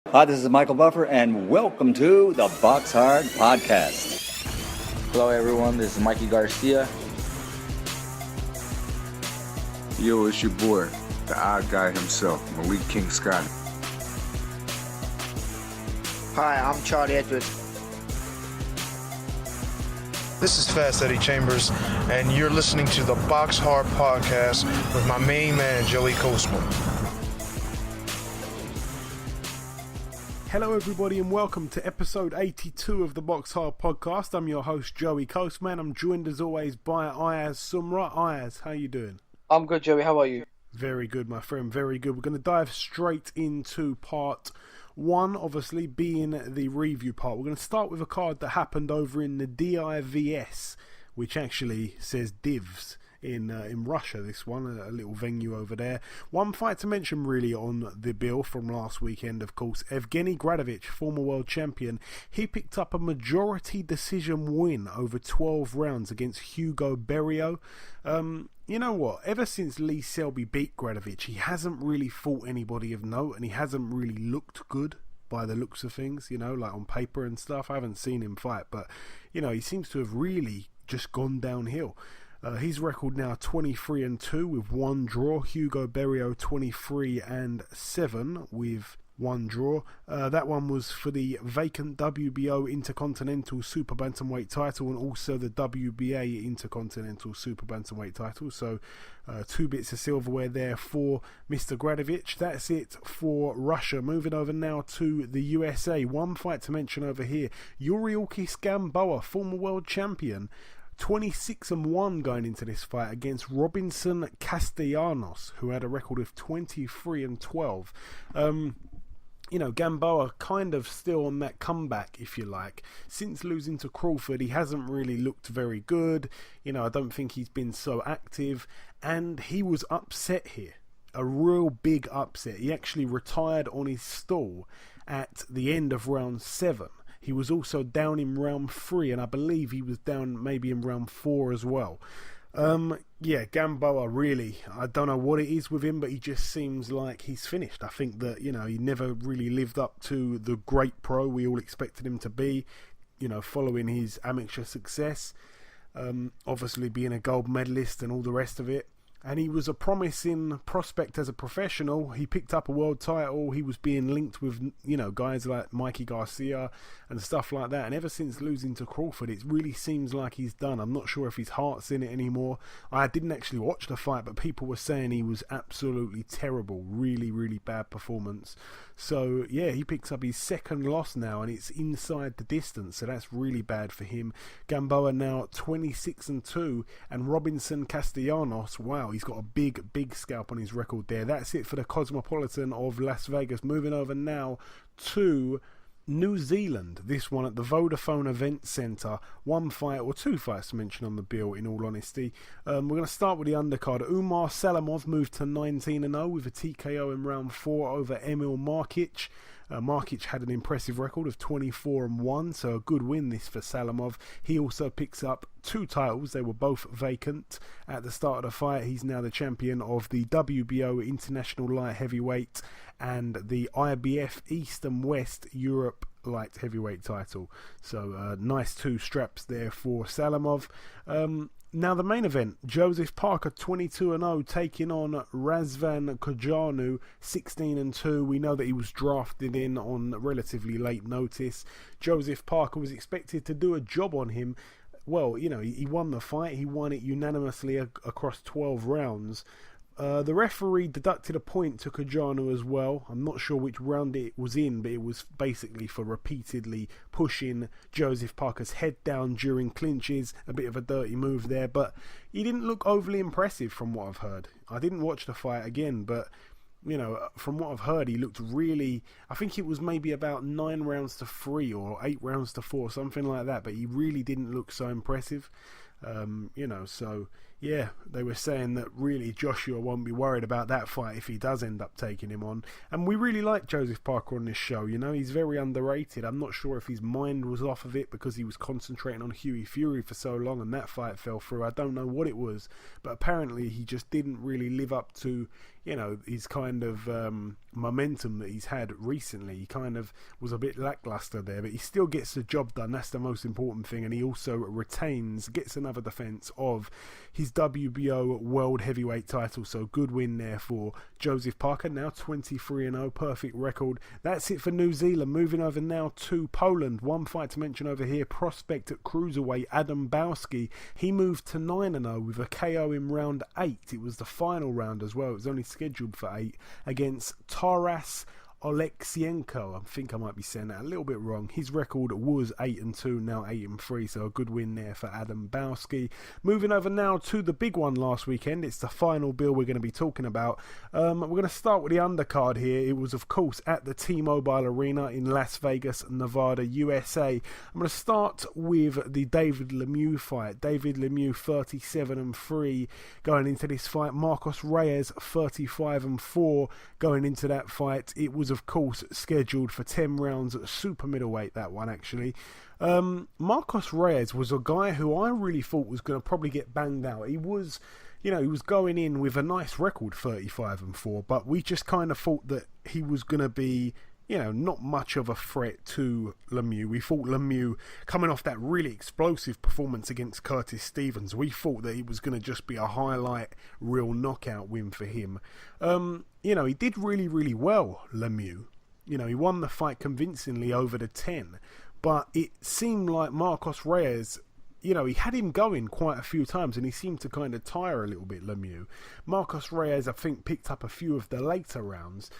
Hi, this is Michael Buffer, and welcome to the BoxHard Podcast. Hello, everyone. This is Mikey Garcia. Yo, it's your boy, the odd guy himself, Malik King Scott. Hi, I'm Charlie Edwards. This is Fast Eddie Chambers, and you're listening to the BoxHard Podcast with my main man, Joey Coastman. Hello everybody and welcome to episode 82 of the BoxHard Podcast. I'm your host Joey Coastman. I'm joined as always by Ayaz Sumra. Ayaz, how you doing? I'm good, Joey. How are you? Very good, my friend, very good. We're going to dive straight into part one, obviously being the review part. We're going to start with a card that happened over in the DIVS, which actually says Divs in Russia, this one, a little venue over there. One fight to mention really on the bill from last weekend, of course, Evgeny Gradovich, former world champion. He picked up a majority decision win over 12 rounds against Hugo Berrio. You know what, ever since Lee Selby beat Gradovich, he hasn't really fought anybody of note, and he hasn't really looked good by the looks of things, you know, like on paper and stuff. I haven't seen him fight, but, you know, he seems to have really just gone downhill. His record now 23-2 with one draw. Hugo Berrio 23-7 with one draw. That one was for the vacant WBO Intercontinental Super Bantamweight title and also the WBA Intercontinental Super Bantamweight title. So 2 bits of silverware there for Mr. Gradovich. That's it for Russia. Moving over now to the USA. One fight to mention over here. Yuriorkis Gamboa, former world champion. 26-1 going into this fight against Robinson Castellanos, who had a record of 23-12. You know, Gamboa kind of still on that comeback, if you like. Since losing to Crawford, he hasn't really looked very good. You know, I don't think he's been so active, and he was upset here. A real big upset. He actually retired on his stall at the end of round 7. He was also down in round 3, and I believe he was down maybe in round 4 as well. Yeah, Gamboa, really, I don't know what it is with him, but he just seems like he's finished. I think that, you know, he never really lived up to the great pro we all expected him to be, you know, following his amateur success, obviously being a gold medalist and all the rest of it. And he was a promising prospect as a professional. He picked up a world title. He was being linked with, you know, guys like Mikey Garcia and stuff like that. And ever since losing to Crawford, it really seems like he's done. I'm not sure if his heart's in it anymore. I didn't actually watch the fight, but people were saying he was absolutely terrible. Really, really bad performance. So, yeah, he picks up his second loss now, and it's inside the distance. So that's really bad for him. Gamboa now 26-2, and Robinson Castellanos, wow, he's got a big, big scalp on his record there. That's it for the Cosmopolitan of Las Vegas. Moving over now to New Zealand. This one at the Vodafone Event Centre. One fight, or 2 fights to mention on the bill, in all honesty. We're going to start with the undercard. Umar Salamov moved to 19-0 with a TKO in round 4 over Emil Markic. Markic had an impressive record of 24-1, so a good win this for Salamov. He also picks up 2 titles. They were both vacant at the start of the fight. He's now the champion of the WBO International Light Heavyweight and the IBF East and West Europe Light Heavyweight title. So nice 2 straps there for Salamov. Now the main event, Joseph Parker 22-0 taking on Razvan Kojanu 16-2. We know that he was drafted in on relatively late notice. Joseph Parker was expected to do a job on him. Well, you know, he won the fight. He won it unanimously across 12 rounds. The referee deducted a point to Kojanu as well. I'm not sure which round it was in, but it was basically for repeatedly pushing Joseph Parker's head down during clinches. A bit of a dirty move there, but he didn't look overly impressive from what I've heard. I didn't watch the fight again, but, you know, from what I've heard, he looked really... I think it was maybe about 9 rounds to 3 or 8 rounds to 4, something like that, but he really didn't look so impressive. So yeah, they were saying that really Joshua won't be worried about that fight if he does end up taking him on. And we really like Joseph Parker on this show. He's very underrated. I'm not sure if his mind was off of it because he was concentrating on Hughie Fury for so long and that fight fell through. I don't know what it was, but apparently he just didn't really live up to his kind of momentum that he's had recently. He kind of was a bit lackluster there, but he still gets the job done. That's the most important thing. And he also gets another defence of his WBO World Heavyweight title. So good win there for Joseph Parker. Now 23-0, perfect record. That's it for New Zealand. Moving over now to Poland. One fight to mention over here, prospect at cruiserweight Adam Bałski. He moved to 9-0 with a KO in round 8. It was the final round as well. It was only scheduled for 8 against Taras Oleksienko. I think I might be saying that a little bit wrong. His record was 8-2, now 8-3, so a good win there for Adam Bałski. Moving over now to the big one last weekend. It's the final bill we're going to be talking about. We're going to start with the undercard here. It was, of course, at the T-Mobile Arena in Las Vegas, Nevada, USA. I'm going to start with the David Lemieux fight. David Lemieux 37-3 going into this fight. Marcos Reyes 35-4 going into that fight. It was, of course, scheduled for 10 rounds at super middleweight, that one actually. Marcos Reyes was a guy who I really thought was going to probably get banged out. He was going in with a nice record, 35-4, but we just kind of thought that he was going to be, not much of a threat to Lemieux. We thought Lemieux, coming off that really explosive performance against Curtis Stevens, we thought that it was going to just be a highlight, real knockout win for him. He did really, really well, Lemieux. He won the fight convincingly over the 10, but it seemed like Marcos Reyes, he had him going quite a few times and he seemed to kind of tire a little bit, Lemieux. Marcos Reyes, I think, picked up a few of the later rounds.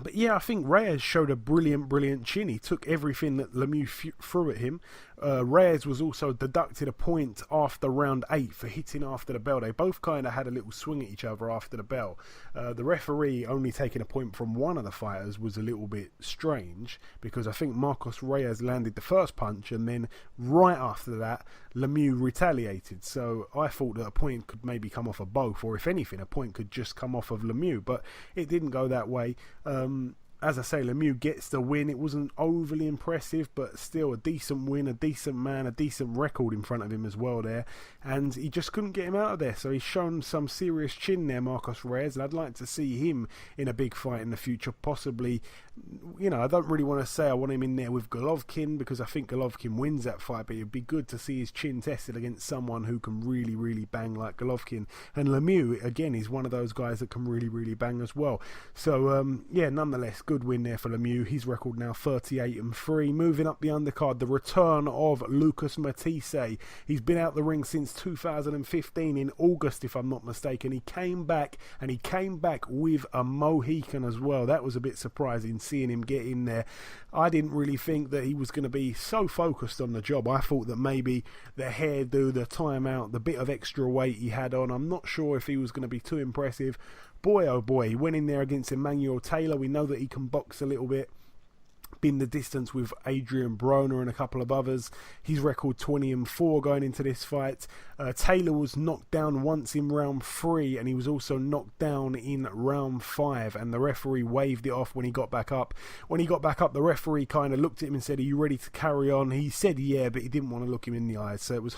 But yeah, I think Reyes showed a brilliant chin. He took everything that Lemieux threw at him. Reyes was also deducted a point after round 8 for hitting after the bell. They both kind of had a little swing at each other after the bell. The referee only taking a point from one of the fighters was a little bit strange because I think Marcos Reyes landed the first punch and then right after that Lemieux retaliated. So I thought that a point could maybe come off of both, or if anything a point could just come off of Lemieux, but it didn't go that way. As I say, Lemieux gets the win. It wasn't overly impressive, but still a decent win, a decent man, a decent record in front of him as well there. And he just couldn't get him out of there. So he's shown some serious chin there, Marcos Reyes. And I'd like to see him in a big fight in the future. Possibly, I don't really want to say I want him in there with Golovkin because I think Golovkin wins that fight. But it'd be good to see his chin tested against someone who can really, really bang like Golovkin. And Lemieux, again, is one of those guys that can really, really bang as well. So, nonetheless, good win there for Lemieux. His record now 38-3. Moving up the undercard, the return of Lucas Matisse. He's been out the ring since 2015 in August, if I'm not mistaken. He came back with a Mohican as well. That was a bit surprising seeing him get in there. I didn't really think that he was going to be so focused on the job. I thought that maybe the hairdo, the timeout, the bit of extra weight he had on, I'm not sure if he was going to be too impressive. Boy, oh boy, he went in there against Emmanuel Taylor. We know that he can box a little bit. Been the distance with Adrian Broner and a couple of others. His record 20-4 going into this fight. Taylor was knocked down once in round 3 and he was also knocked down in round 5 and the referee waved it off when he got back up. When he got back up, the referee kind of looked at him and said, "Are you ready to carry on?" He said yeah, but he didn't want to look him in the eyes. So it was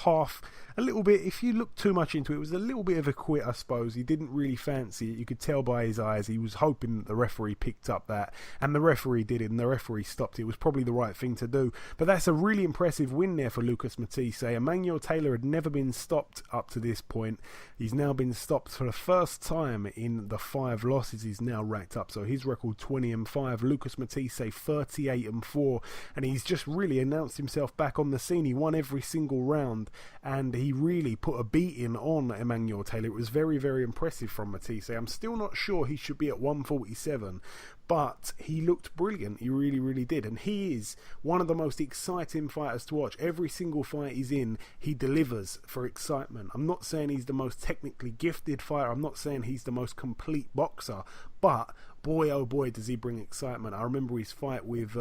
a little bit, if you look too much into it, it was a little bit of a quit, I suppose. He didn't really fancy it. You could tell by his eyes. He was hoping that the referee picked up that, and the referee did it, and the referee stopped it. It was probably the right thing to do. But that's a really impressive win there for Lucas Matisse. Emmanuel Taylor had never been stopped up to this point. He's now been stopped for the first time in the 5 losses he's now racked up. So his record 20-5. Lucas Matisse 38-4, and he's just really announced himself back on the scene. He won every single round, and he really put a beating on Emmanuel Taylor. It was very, very impressive from Matisse. I'm still not sure he should be at 147, but he looked brilliant. He really, really did. And he is one of the most exciting fighters to watch. Every single fight he's in, he delivers for excitement. I'm not saying he's the most technically gifted fighter. I'm not saying he's the most complete boxer. But boy, oh boy, does he bring excitement. I remember his fight with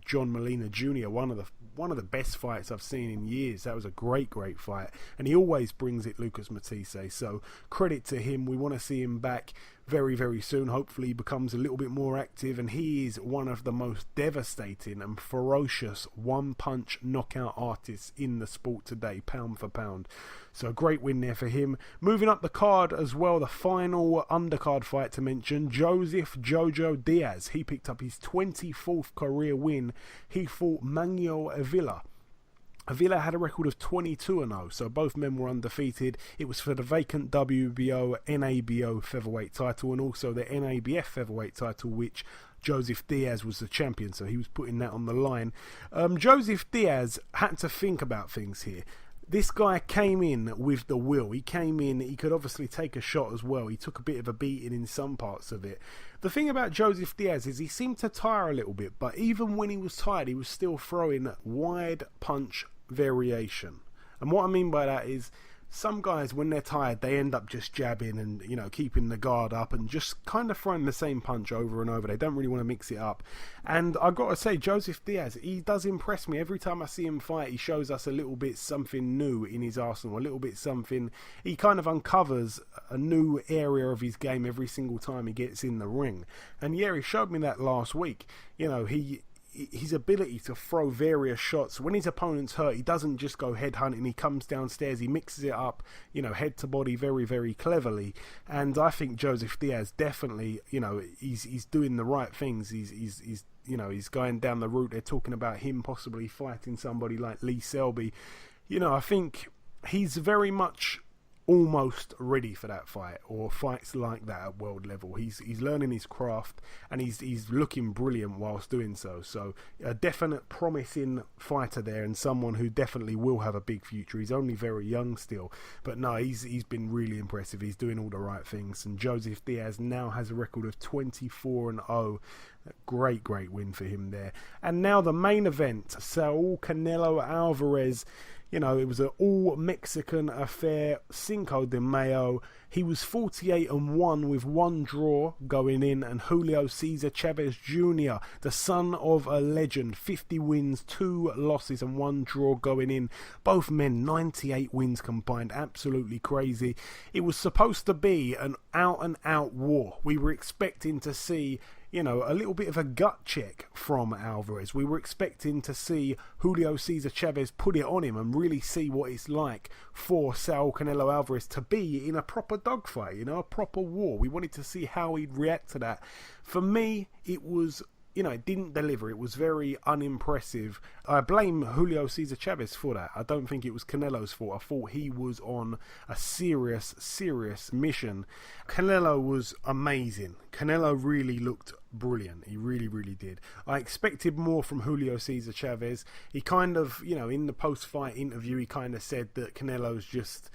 John Molina Jr., one of the best fights I've seen in years. That was a great fight, and he always brings it, Lucas Matisse. So credit to him. We want to see him back very, very soon. Hopefully he becomes a little bit more active, and he is one of the most devastating and ferocious one-punch knockout artists in the sport today, pound for pound. So a great win there for him. Moving up the card as well, the final undercard fight to mention, Joseph Jojo Diaz. He picked up his 24th career win. He fought Manuel Avila. Avila had a record of 22-0, so both men were undefeated. It was for the vacant WBO, NABO featherweight title, and also the NABF featherweight title, which Joseph Diaz was the champion, so he was putting that on the line. Joseph Diaz had to think about things here. This guy came in with the will. He came in, he could obviously take a shot as well. He took a bit of a beating in some parts of it. The thing about Joseph Diaz is he seemed to tire a little bit, but even when he was tired, he was still throwing wide punch variation. And what I mean by that is some guys, when they're tired, they end up just jabbing and, you know, keeping the guard up and just kind of throwing the same punch over and over. They don't really want to mix it up. And I've got to say, Joseph Diaz, he does impress me. Every time I see him fight, he shows us a little bit something new in his arsenal, a little bit something. He kind of uncovers a new area of his game every single time he gets in the ring. And yeah, he showed me that last week. You know, his ability to throw various shots. When his opponent's hurt, he doesn't just go head hunting. He comes downstairs, he mixes it up, you know, head to body very, very cleverly. And I think Joseph Diaz definitely, you know, he's doing the right things. He's you know, he's going down the route. They're talking about him possibly fighting somebody like Lee Selby. You know, I think he's very much almost ready for that fight, or fights like that at world level. He's learning his craft, and he's looking brilliant whilst doing so. So a definite promising fighter there, and someone who definitely will have a big future. He's only very young still, but no, he's been really impressive. He's doing all the right things, and Joseph Diaz now has a record of 24-0. Great win for him there. And now the main event, Saul Canelo Alvarez. You know, it was an all-Mexican affair, Cinco de Mayo. He was 48-1 with one draw going in, and Julio Cesar Chavez Jr., the son of a legend, 50 wins, 2 losses and 1 draw going in. Both men, 98 wins combined, absolutely crazy. It was supposed to be an out-and-out war. We were expecting to see, you know, a little bit of a gut check from Alvarez. We were expecting to see Julio Cesar Chavez put it on him and really see what it's like for Saul Canelo Alvarez to be in a proper dogfight, you know, a proper war. We wanted to see how he'd react to that. For me, it was, you know, it didn't deliver. It was very unimpressive. I blame Julio Cesar Chavez for that. I don't think it was Canelo's fault. I thought he was on a serious mission. Canelo was amazing. Canelo really looked brilliant. He really did. I expected more from Julio Cesar Chavez. He kind of, you know, in the post-fight interview, he kind of said that Canelo's just,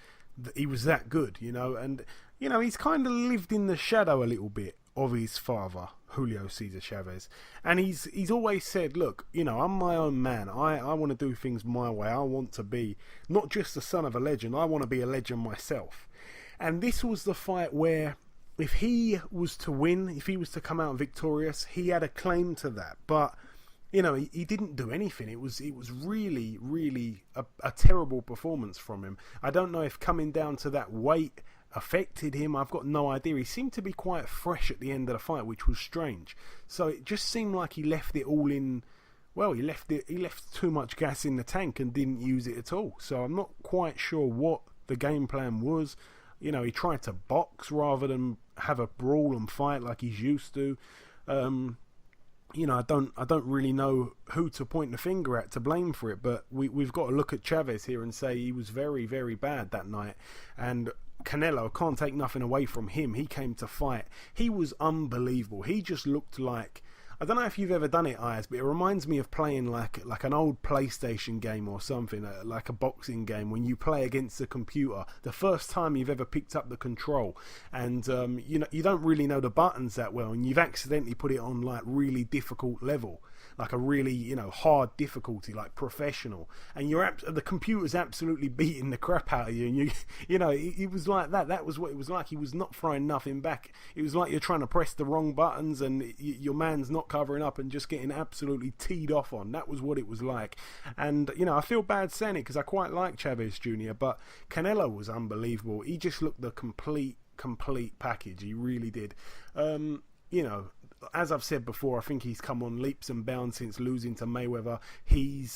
he was that good, you know, and, you know, he's kind of lived in the shadow a little bit of his father, Julio Cesar Chavez, and he's always said, look, you know, I'm my own man. I want to do things my way. I want to be not just the son of a legend, I want to be a legend myself. And this was the fight where if he was to win, if he was to come out victorious, he had a claim to that. But, you know, he didn't do anything. It was really a terrible performance from him. I don't know if coming down to that weight affected him. I've got no idea. He seemed to be quite fresh at the end of the fight, which was strange. So it just seemed like he left it all in. Well, he left too much gas in the tank and didn't use it at all. So I'm not quite sure what the game plan was. You know, he tried to box rather than have a brawl and fight like he's used to. You know, I don't really know who to point the finger at to blame for it, but we've got to look at Chavez here and say he was very bad that night. And Canelo, can't take nothing away from him. He came to fight. He was unbelievable. He just looked like, I don't know if you've ever done it, Ayaz, but it reminds me of playing like an old PlayStation game or something, like a boxing game, when you play against the computer. The first time you've ever picked up the control, and you don't really know the buttons that well, and you've accidentally put it on like really difficult level, like a really hard difficulty, like professional, and the computer's absolutely beating the crap out of you, and it was like that. That was what it was like. He was not throwing nothing back. It was like you're trying to press the wrong buttons, and your man's not covering up and just getting absolutely teed off on. That was what it was like. And I feel bad saying it because I quite like Chavez Jr., but Canelo was unbelievable. He just looked the complete package. He really did. As I've said before, I think he's come on leaps and bounds since losing to Mayweather. He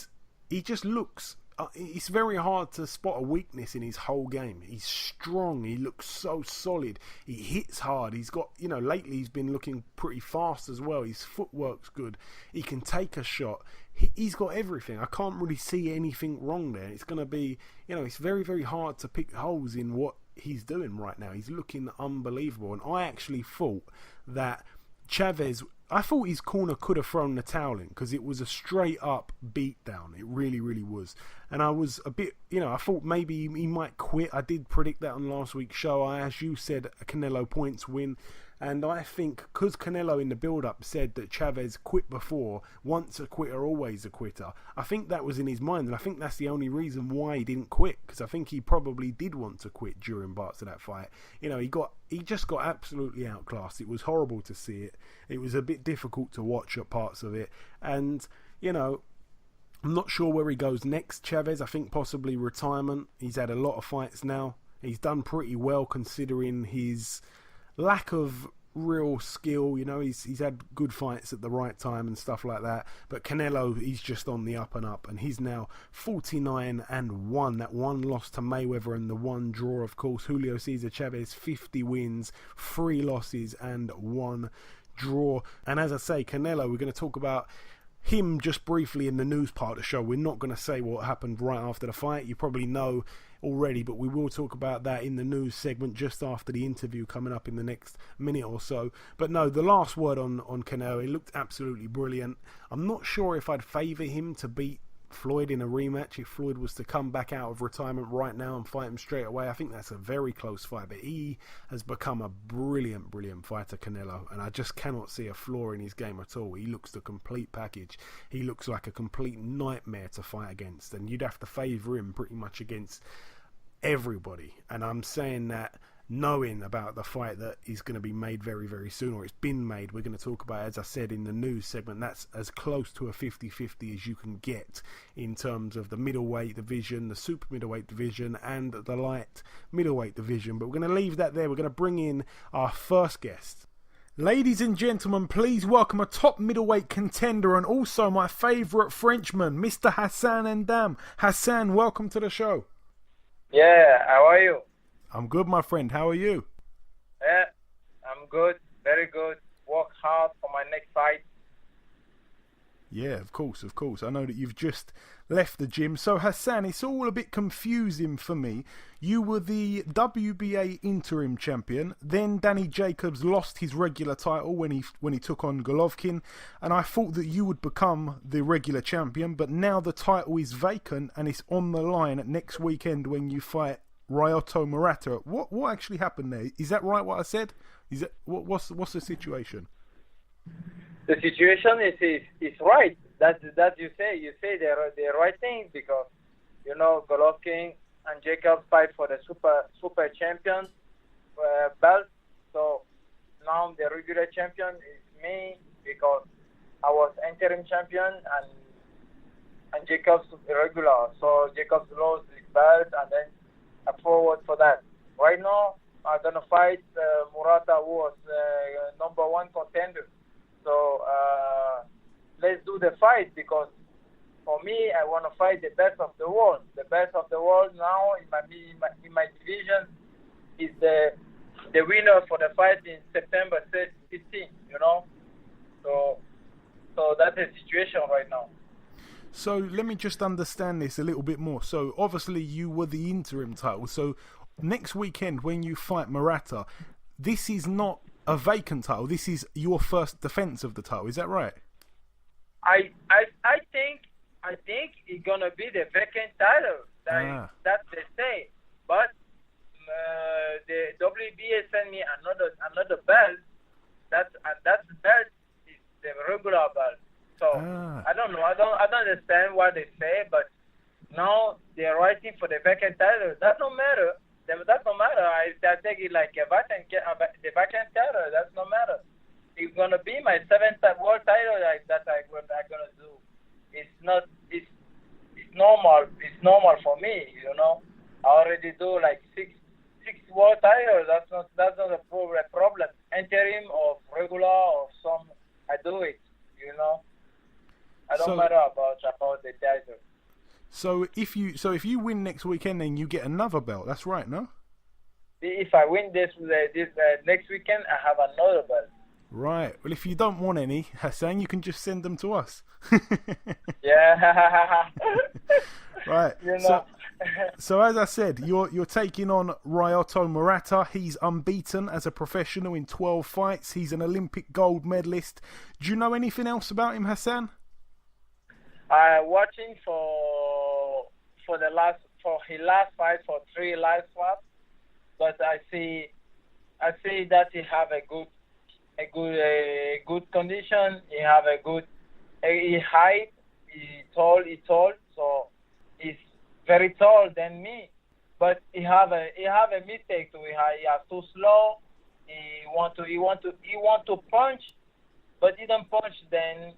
just looks... it's very hard to spot a weakness in his whole game. He's strong. He looks so solid. He hits hard. He's got... lately he's been looking pretty fast as well. His footwork's good. He can take a shot. He's got everything. I can't really see anything wrong there. It's going to be... it's very, very hard to pick holes in what he's doing right now. He's looking unbelievable. And I actually thought that Chavez, I thought his corner could have thrown the towel in because it was a straight up beat down. It really, really was. And I was a bit, I thought maybe he might quit. I did predict that on last week's show. As you said, a Canelo points win. And I think because Canelo in the build-up said that Chavez quit before, once a quitter, always a quitter, I think that was in his mind. And I think that's the only reason why he didn't quit, because I think he probably did want to quit during parts of that fight. He just got absolutely outclassed. It was horrible to see it. It was a bit difficult to watch at parts of it. And, I'm not sure where he goes next, Chavez. I think possibly retirement. He's had a lot of fights now. He's done pretty well considering his lack of real skill. He's had good fights at the right time and stuff like that. But Canelo, he's just on the up and up, and he's now 49-1. That one loss to Mayweather and the one draw, of course. Julio Cesar Chavez, 50 wins, 3 losses and 1 draw. And as I say, Canelo, we're going to talk about him just briefly in the news part of the show. We're not going to say what happened right after the fight. You probably know already, but we will talk about that in the news segment just after the interview coming up in the next minute or so. But no, the last word on Canelo, he looked absolutely brilliant. I'm not sure if I'd favour him to beat Floyd in a rematch if Floyd was to come back out of retirement right now and fight him straight away. I think that's a very close fight, but he has become a brilliant fighter, Canelo, and I just cannot see a flaw in his game at all. He looks the complete package. He looks like a complete nightmare to fight against, and you'd have to favour him pretty much against everybody. And I'm saying that knowing about the fight that is going to be made very, very soon, or it's been made. We're going to talk about, as I said in the news segment, that's as close to a 50-50 as you can get in terms of the middleweight division, the super middleweight division, and the light middleweight division. But we're going to leave that there. We're going to bring in our first guest. Ladies and gentlemen, please welcome a top middleweight contender and also my favourite Frenchman, Mr. Hassan N'Dam. Hassan, welcome to the show. Yeah, how are you? I'm good, my friend. How are you? Yeah, I'm good. Very good. Work hard for my next fight. Yeah, of course. I know that you've just left the gym. So, Hassan, it's all a bit confusing for me. You were the WBA interim champion. Then Danny Jacobs lost his regular title when he took on Golovkin. And I thought that you would become the regular champion. But now the title is vacant and it's on the line at next weekend when you fight Ryoto Murata. What actually happened there? Is that right what I said? Is that what's the situation? The situation is right. That you say the right thing, because Golovkin and Jacobs fight for the super champion belt. So now the regular champion is me, because I was interim champion and Jacobs regular. So Jacobs lost his belt and then I forward for that. Right now, I'm going to fight Murata, who was number 1 contender. So let's do the fight, because for me, I want to fight the best of the world. The best of the world now in my division is the winner for the fight in September 15, So that's the situation right now. So let me just understand this a little bit more. So obviously you were the interim title. So next weekend when you fight Murata, this is not a vacant title. This is your first defense of the title. Is that right? I think it's gonna be the vacant title. That they say, but the WBA sent me another belt. That belt is the regular belt. So I don't know. I don't understand what they say, but now they're writing for the vacant title. That don't matter. That don't matter. I take it like the vacant title. That's no matter. It's gonna be my 7th world title that I'm gonna do. It's normal. It's normal for me. I already do like six world titles. That's not a problem. Interim or regular or some, I do it. I don't matter about the title. So if you win next weekend, then you get another belt. That's right, no? If I win this next weekend, I have another belt. Right. Well, if you don't want any, Hassan, you can just send them to us. Yeah. Right. So as I said, you're taking on Ryoto Murata. He's unbeaten as a professional in 12 fights. He's an Olympic gold medalist. Do you know anything else about him, Hassan? I'm watching for his last fight, for 3 last fights, but I see that he have a good condition. He have a good height. He tall, so he's very tall than me. But he have a mistake too. He has too slow. He want to punch, but he don't punch then.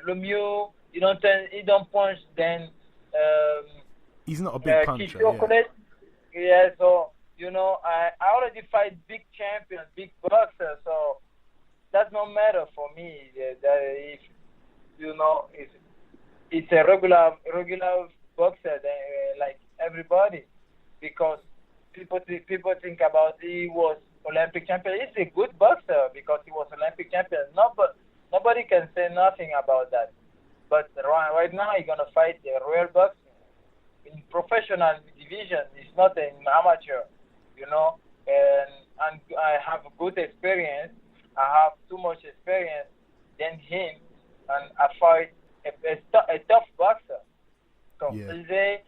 Lemieux, he don't punch then. He's not a big puncher. Yeah, so I already fight big champions, big boxers, so that's no matter for me. If it's a regular boxer, like everybody, because people think about he was Olympic champion. He's a good boxer because he was Olympic champion. Nobody can say nothing about that. But right now he's gonna fight the real boxing in professional division. It's not an amateur, and I have good experience. I have too much experience than him, and I fight a tough boxer. So Ilze,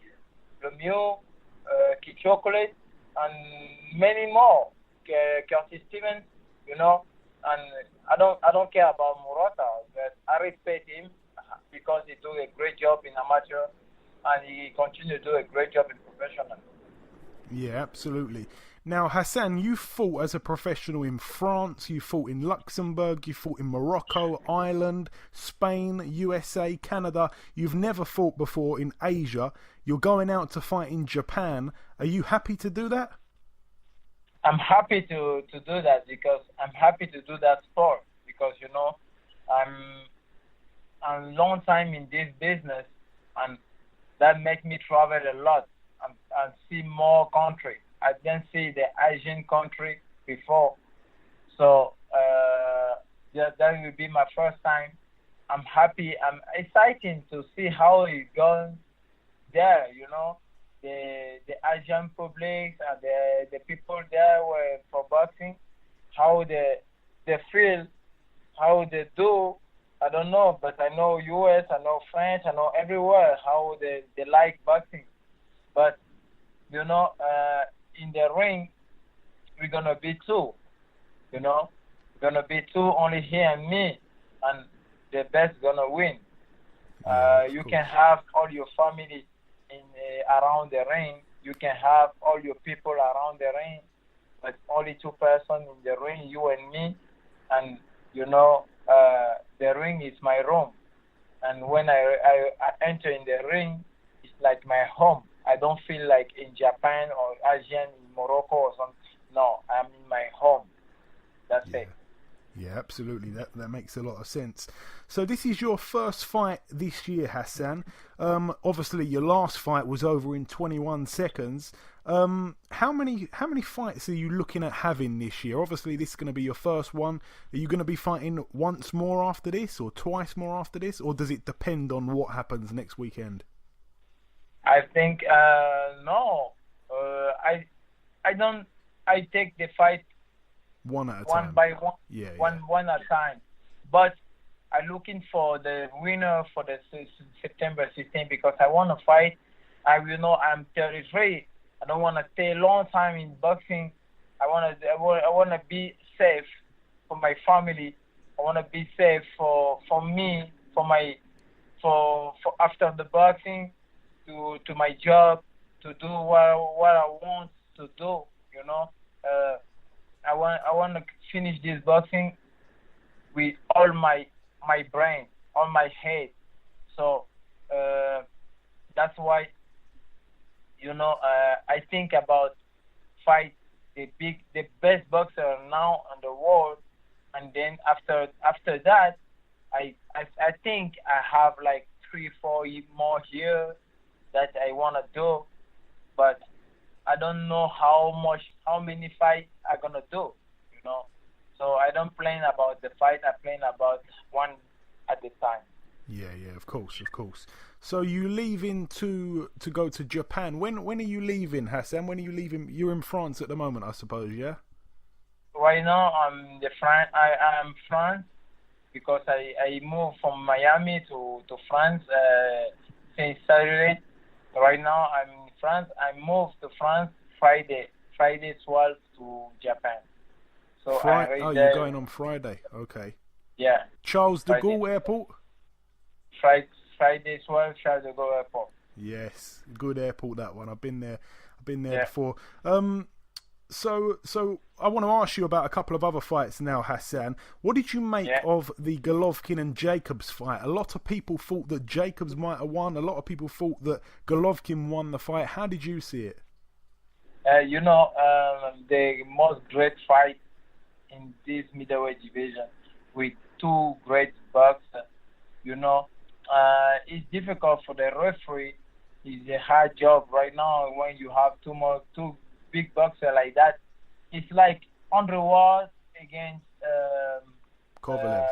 Lemieux, Chocolate, and many more. Curtis Stevens, and I don't care about Murata, but I respect him because he do a great job in amateur, and he continue to do a great job in professional. Yeah, absolutely. Now, Hassan, you fought as a professional in France, you fought in Luxembourg, you fought in Morocco, Ireland, Spain, USA, Canada. You've never fought before in Asia. You're going out to fight in Japan. Are you happy to do that? I'm happy to do that because I'm happy to do that sport because, I'm a long time in this business, and that makes me travel a lot and see more countries. I didn't see the Asian country before. So that will be my first time. I'm happy. I'm excited to see how it's going there, the Asian public and the people there were for boxing, how they feel, how they do. I don't know, but I know US, I know France, I know everywhere how they like boxing. But, in the ring, we're going to be 2, We're going to be 2, only he and me, and the best going to win. You can have all your family around the ring. You can have all your people around the ring, but only 2 persons in the ring, you and me. And, the ring is my room. And when I enter in the ring, it's like my home. I don't feel like in Japan or Asian, in Morocco or something. No, I'm in my home. That's it. Yeah, absolutely. That makes a lot of sense. So this is your first fight this year, Hassan. Obviously, your last fight was over in 21 seconds. How many fights are you looking at having this year? Obviously, this is going to be your first one. Are you going to be fighting once more after this, or twice more after this, or does it depend on what happens next weekend? I think no. I take the fight One at a one time. by one, Yeah. one at a time. But I'm looking for the winner for the September 16 because I want to fight. I'm 33. I don't want to stay a long time in boxing. I want to be safe for my family. I want to be safe for me, for after the boxing, to my job, to do what I want to do. I want to finish this boxing with all my brain, all my head. So that's why I think about fight the best boxer now in the world, and then after that, I think I have like 3-4 more years that I want to do, but I don't know how many fights I'm gonna do, So I don't plan about the fight. I plan about one at a time. Yeah, of course. So you leaving to go to Japan? When are you leaving, Hassan? When are you leaving? You're in France at the moment, I suppose, yeah? Right now, I'm France because I moved from Miami to France since Saturday. Right now, I'm in France. I moved to France Friday 12 to Japan. So you're going on Friday. Okay. Yeah. Charles de Gaulle Airport? Friday 12, Charles de Gaulle Airport. Yes, good airport, that one. I've been there Yeah. before. So I want to ask you about a couple of other fights now, Hassan. What did you make of the Golovkin and Jacobs fight? A lot of people thought that Jacobs might have won. A lot of people thought that Golovkin won the fight. How did you see it? The most great fight in this middleweight division with two great boxers. It's difficult for the referee. It's a hard job right now when you have two big boxers like that. It's like Andre Ward against Kovalev.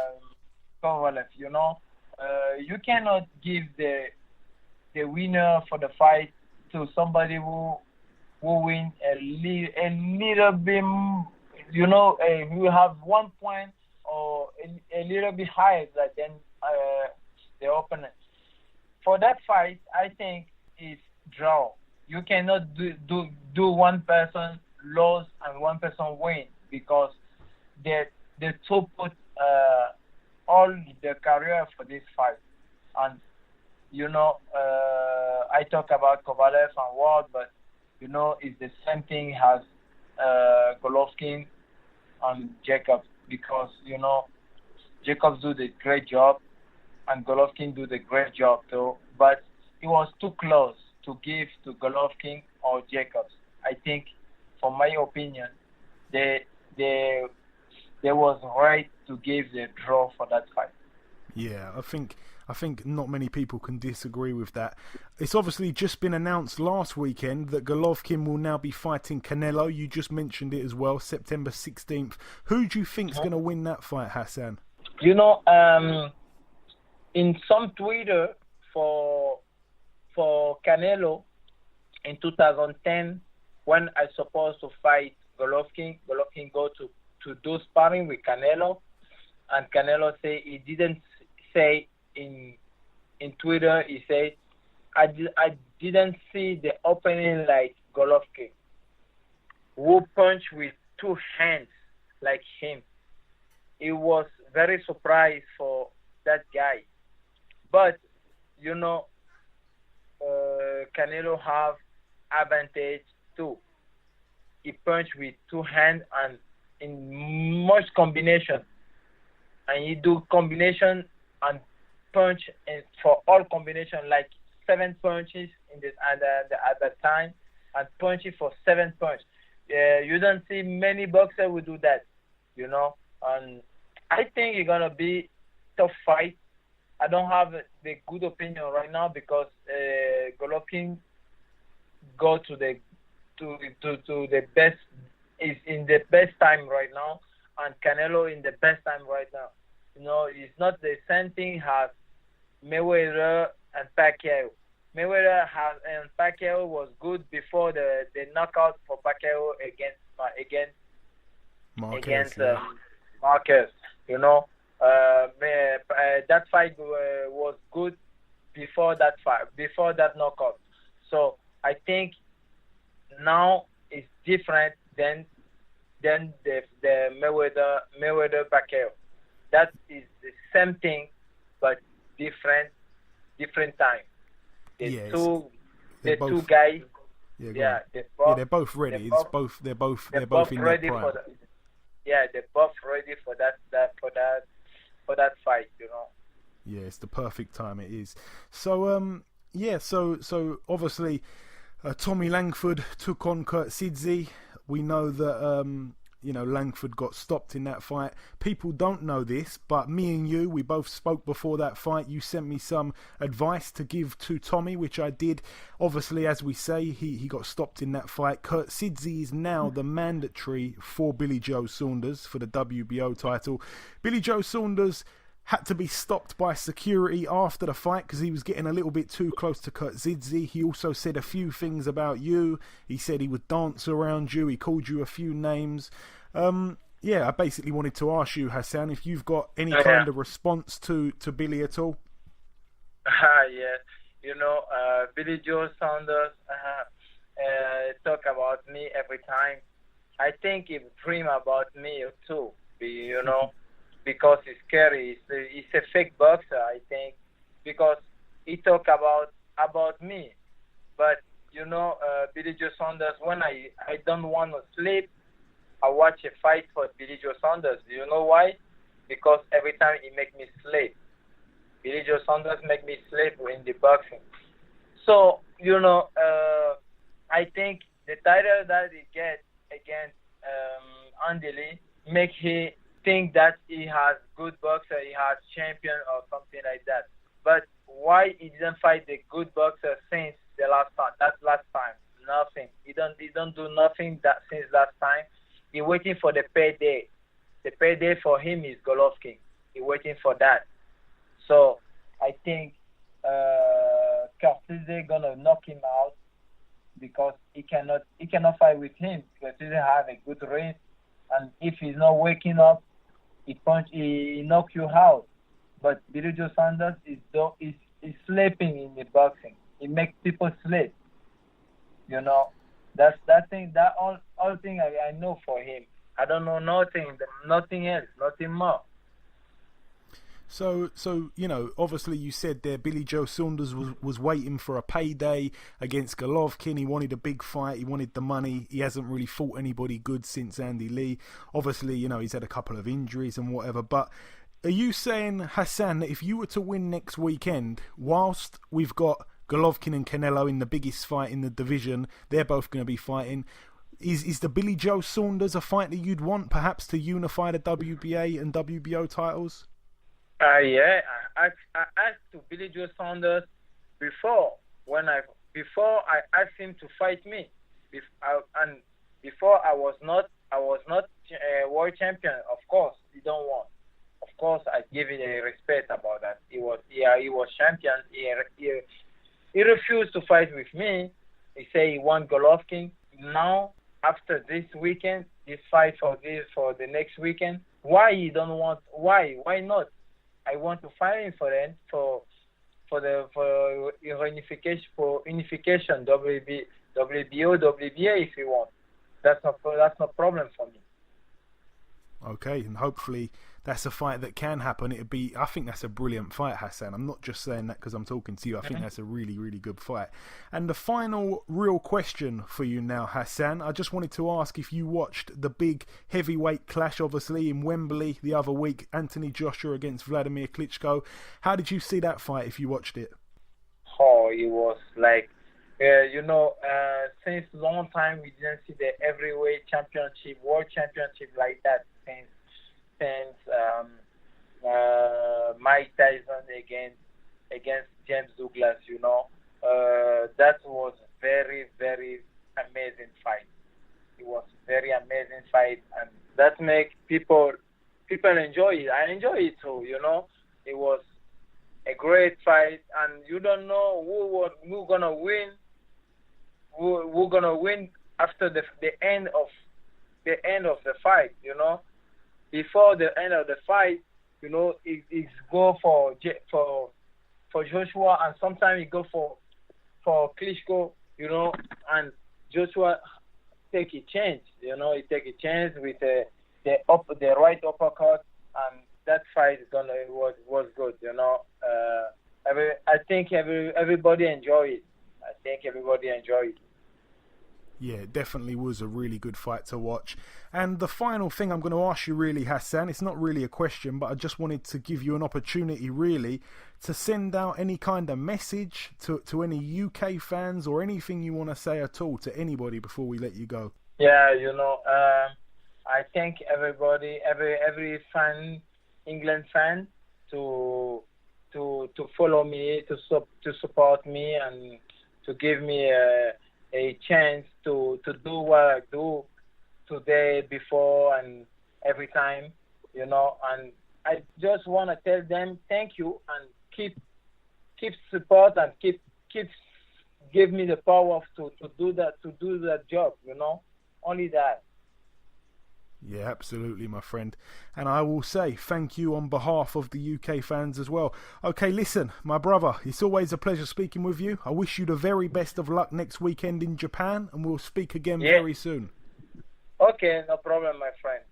You cannot give the winner for the fight to somebody who win a little bit, who have 1 point or a little bit higher than the opponent. For that fight, I think it's draw. You cannot do one person lose and one person win because the two put all the career for this fight. And I talk about Kovalev and Ward, but it's the same thing as Golovkin and Jacobs because Jacobs do the great job and Golovkin do the great job too. But it was too close to give to Golovkin or Jacobs. I think, for my opinion, they was right to give the draw for that fight. Yeah, I think not many people can disagree with that. It's obviously just been announced last weekend that Golovkin will now be fighting Canelo. You just mentioned it as well, September 16th. Who do you think's going to win that fight, Hassan? In some Twitter for Canelo in 2010, when I supposed to fight Golovkin go to do sparring with Canelo, and Canelo say he didn't say in Twitter, he said, I didn't see the opening like Golovkin, who punch with two hands like him. It was very surprised for that guy. But, Canelo have advantage too. He punch with two hands and in much combination. And he do combination and punch and for all combination like 7 punches in this at that time and punching for 7 punches. You don't see many boxers who do that, And I think it's gonna be tough fight. I don't have the good opinion right now because Golovkin go to the best, is in the best time right now, and Canelo in the best time right now. It's not the same thing as Mayweather and Pacquiao. Mayweather and Pacquiao was good before the knockout for Pacquiao against against Marcus. You know, that fight was good before that knockout. So I think now it's different than the Mayweather Pacquiao. That is the same thing, but different time. The two guys. They're both ready. They're both in ready their prime. They're both ready for that fight. You know. Yeah, it's the perfect time. It is. So so obviously, Tommy Langford took on Kurt Sidzi. We know that Langford got stopped in that fight. People don't know this, but me and you, we both spoke before that fight. You sent me some advice to give to Tommy, which I did. Obviously, as we say, he got stopped in that fight. Kurt Sidzi is now the mandatory for Billy Joe Saunders for the WBO title. Billy Joe Saunders had to be stopped by security after the fight because he was getting a little bit too close to Kurt Sidzi. He also said a few things about you. He said he would dance around you. He called you a few names. I basically wanted to ask you, Hassan, if you've got any kind of response to Billy at all. Billy Joe Saunders talk about me every time. I think he dream about me too, because he's scary. He's a fake boxer, I think, because he talk about me. But, Billy Joe Saunders, when I don't want to sleep, I watch a fight for Billy Joe Saunders. Do you know why? Because every time he make me sleep. Billy Joe Saunders make me sleep in the boxing. So, I think the title that he gets against Andy Lee make him think that he has good boxer, he has champion or something like that. But why he didn't fight the good boxer since the last time? Nothing. He don't do nothing since last time. He waiting for the payday. The payday for him is Golovkin. He waiting for that. So I think Sidzi gonna knock him out because he cannot fight with him because he doesn't have a good wrist, and if he's not waking up, he knock you out. But Billy Joe Saunders is sleeping in the boxing. He makes people sleep. That's that thing. That all thing I know for him. I don't know nothing else, nothing more. So obviously you said there Billy Joe Saunders was waiting for a payday against Golovkin. He wanted a big fight. He wanted the money. He hasn't really fought anybody good since Andy Lee. Obviously, he's had a couple of injuries and whatever. But are you saying, Hassan, that if you were to win next weekend, whilst we've got Golovkin and Canelo in the biggest fight in the division, they're both going to be fighting, is the Billy Joe Saunders a fight that you'd want perhaps to unify the WBA and WBO titles? I asked to Billy Joe Saunders before I asked him to fight me, and before I was not world champion. Of course, he don't want. Of course, I give him a respect about that. He was champion. He refused to fight with me. He said he want Golovkin. Now, after this weekend, this fight for the next weekend, why he don't want? Why not? I want to fight him for unification, WBO, WBA if you want. That's no problem for me. Okay, and hopefully that's a fight that can happen. I think that's a brilliant fight, Hassan. I'm not just saying that because I'm talking to you. I think that's a really, really good fight. And the final real question for you now, Hassan, I just wanted to ask if you watched the big heavyweight clash, obviously, in Wembley the other week, Anthony Joshua against Vladimir Klitschko. How did you see that fight if you watched it? Oh, it was like, since long time we didn't see the heavyweight championship, world championship like that since Mike Tyson against James Douglas. That was very, very amazing fight. It was very amazing fight, and that make people enjoy it. I enjoy it too. It was a great fight, and you don't know who gonna win. Who gonna win after the end of the end of the fight, Before the end of the fight, it's go for Joshua, and sometimes it go for Klitschko, and Joshua take a chance, he take a chance with the right uppercut, and that fight was good, I think everybody enjoyed it. Yeah, it definitely was a really good fight to watch. And the final thing I'm going to ask you really, Hassan, it's not really a question, but I just wanted to give you an opportunity really to send out any kind of message to any UK fans or anything you want to say at all to anybody before we let you go. Yeah, I thank everybody, every fan, England fan, to follow me, to support me, and to give me a chance to do what I do today, before, and every time, and I just want to tell them thank you, and keep support, and keep give me the power to do that job, only that. Yeah, absolutely, my friend. And I will say thank you on behalf of the UK fans as well. Okay, listen, my brother, it's always a pleasure speaking with you. I wish you the very best of luck next weekend in Japan, and we'll speak again very soon. Okay, no problem, my friend.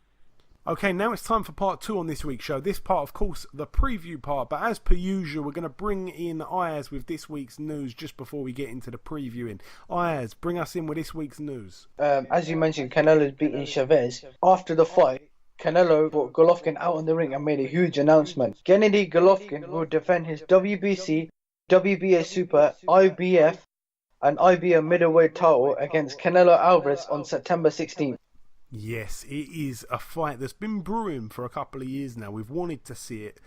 Okay, now it's time for part 2 on this week's show. This part, of course, the preview part, but as per usual, we're going to bring in Ayaz with this week's news just before we get into the previewing. Ayaz, bring us in with this week's news. As you mentioned, Canelo's beating Chavez. After the fight, Canelo brought Golovkin out on the ring and made a huge announcement. Gennady Golovkin will defend his WBC, WBA Super, IBF, and IBF middleweight title against Canelo Alvarez on September 16th. Yes, it is a fight that's been brewing for a couple of years now. We've wanted to see it.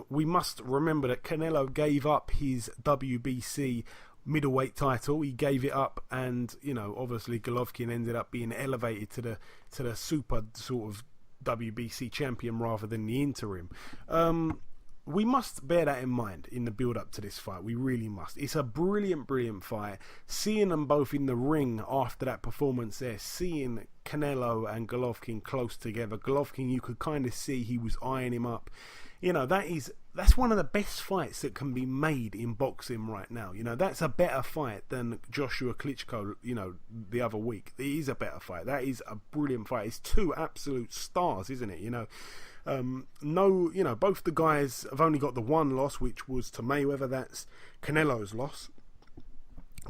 We must remember that Canelo gave up his WBC middleweight title. He gave it up, and obviously Golovkin ended up being elevated to the super sort of WBC champion rather than the interim. We must bear that in mind in the build-up to this fight. We really must. It's a brilliant, brilliant fight. Seeing them both in the ring after that performance there, seeing Canelo and Golovkin close together. Golovkin, you could kind of see he was eyeing him up. That's one of the best fights that can be made in boxing right now. That's a better fight than Joshua Klitschko, the other week. It is a better fight. That is a brilliant fight. It's two absolute stars, isn't it? Both the guys have only got the one loss, which was to Mayweather. That's Canelo's loss.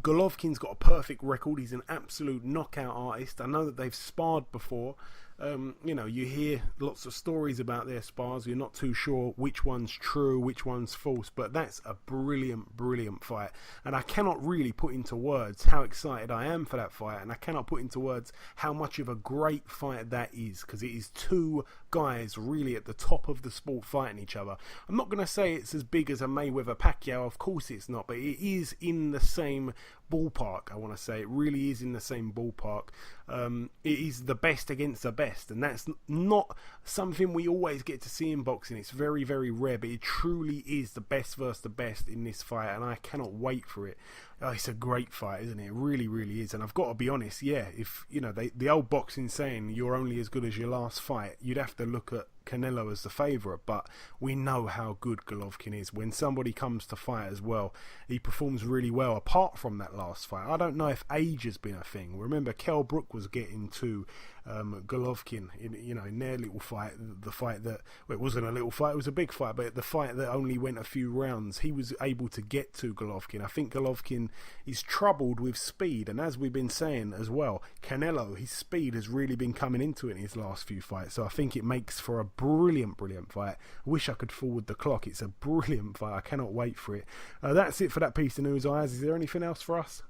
Golovkin's got a perfect record. He's an absolute knockout artist. I know that they've sparred before. You hear lots of stories about their spars. You're not too sure which one's true, which one's false, but that's a brilliant, brilliant fight. And I cannot really put into words how excited I am for that fight, and I cannot put into words how much of a great fight that is, because it is two guys really at the top of the sport fighting each other. I'm not going to say it's as big as a Mayweather-Pacquiao, of course it's not, but it is in the same ballpark. I want to say it really is in the same ballpark. It is the best against the best, and that's not something we always get to see in boxing. It's very, very rare, but it truly is the best versus the best in this fight, and I cannot wait for it. It's a great fight, isn't it? It really, really is. And I've got to be honest, if the old boxing saying you're only as good as your last fight, you'd have to look at Canelo as the favourite, but we know how good Golovkin is. When somebody comes to fight as well, he performs really well apart from that last fight. I don't know if age has been a thing. Remember, Kell Brook was getting to Golovkin in their little fight, the fight that, well, it wasn't a little fight, it was a big fight, but the fight that only went a few rounds, he was able to get to Golovkin. I think Golovkin is troubled with speed, and as we've been saying as well, Canelo, his speed has really been coming into it in his last few fights, so I think it makes for a brilliant, brilliant fight. I wish I could forward the clock. It's a brilliant fight. I cannot wait for it. That's it for that piece of news, Ayaz. Is there anything else for us?